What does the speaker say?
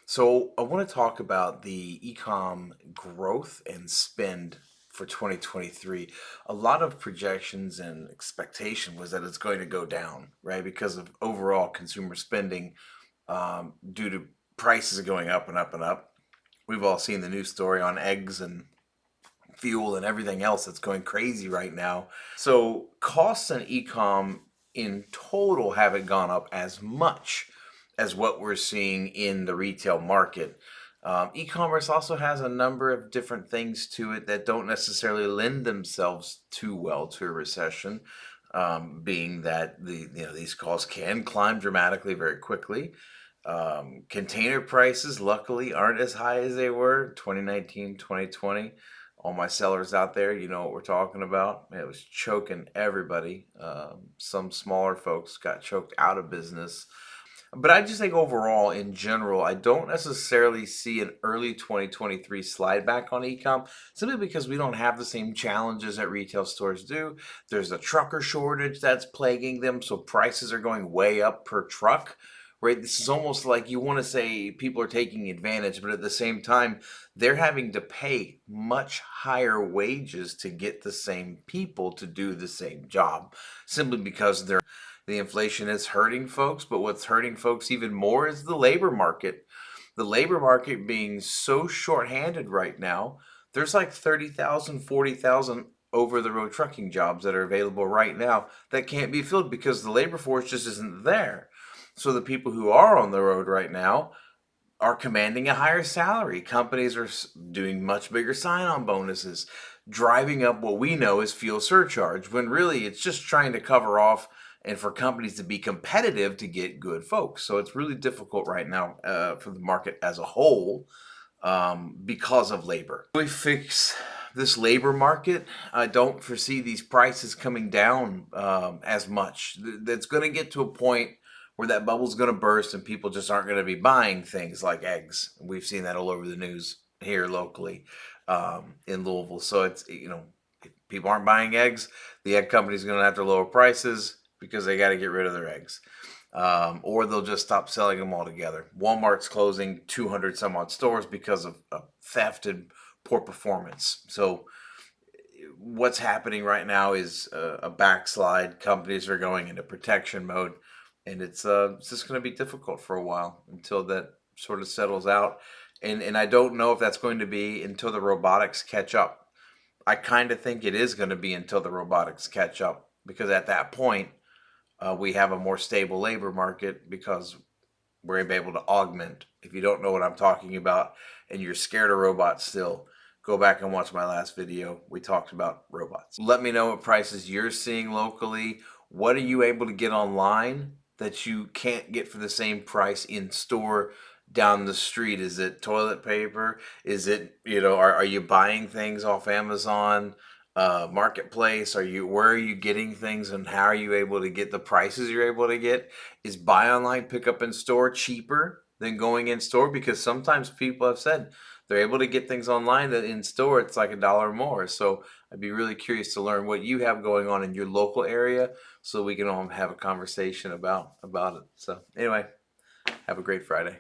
So I want to talk about the e-com growth and spend for 2023. A lot of projections and expectation was that it's going to go down, right? Because of overall consumer spending due to prices going up and up and up. We've all seen the news story on eggs and fuel and everything else that's going crazy right now. So costs in e-com in total haven't gone up as much as what we're seeing in the retail market. E-commerce also has a number of different things to it that don't necessarily lend themselves too well to a recession. Being that these costs can climb dramatically very quickly. Container prices, luckily, aren't as high as they were 2019, 2020. All my sellers out there, you know what we're talking about. It was choking everybody. Some smaller folks got choked out of business. But I just think overall, in general, I don't necessarily see an early 2023 slide back on ecom simply because we don't have the same challenges that retail stores do. There's a trucker shortage that's plaguing them, so prices are going way up per truck. Right, this is almost like you want to say people are taking advantage, but at the same time, they're having to pay much higher wages to get the same people to do the same job simply because the inflation is hurting folks, but what's hurting folks even more is the labor market. The labor market being so shorthanded right now, there's like 30,000, 40,000 over the road trucking jobs that are available right now that can't be filled because the labor force just isn't there. So the people who are on the road right now are commanding a higher salary. Companies are doing much bigger sign-on bonuses, driving up what we know is fuel surcharge, when really it's just trying to cover off and for companies to be competitive to get good folks. So it's really difficult right now for the market as a whole because of labor. We fix this labor market. I don't foresee these prices coming down as much. That's going to get to a point where that bubble's going to burst and people just aren't going to be buying things like eggs. We've seen that all over the news here locally in Louisville. So it's, if people aren't buying eggs, the egg company's going to have to lower prices because they got to get rid of their eggs. Or they'll just stop selling them altogether. Walmart's closing 200 some odd stores because of theft and poor performance. So what's happening right now is a backslide. Companies are going into protection mode, and it's just going to be difficult for a while until that sort of settles out. And I don't know if that's going to be until the robotics catch up. I kind of think it is going to be until the robotics catch up because at that point we have a more stable labor market because we're able to augment. If you don't know what I'm talking about and you're scared of robots still, go back and watch my last video. We talked about robots. Let me know what prices you're seeing locally. What are you able to get online that you can't get for the same price in store down the street? Is it toilet paper? Is it, are you buying things off Amazon? Marketplace? Where are you getting things and how are you able to get the prices you're able to get? Is buy online, pick up in store cheaper than going in store? Because sometimes people have said they're able to get things online that in store it's like $1 more. So I'd be really curious to learn what you have going on in your local area so we can all have a conversation about it. So anyway, have a great Friday.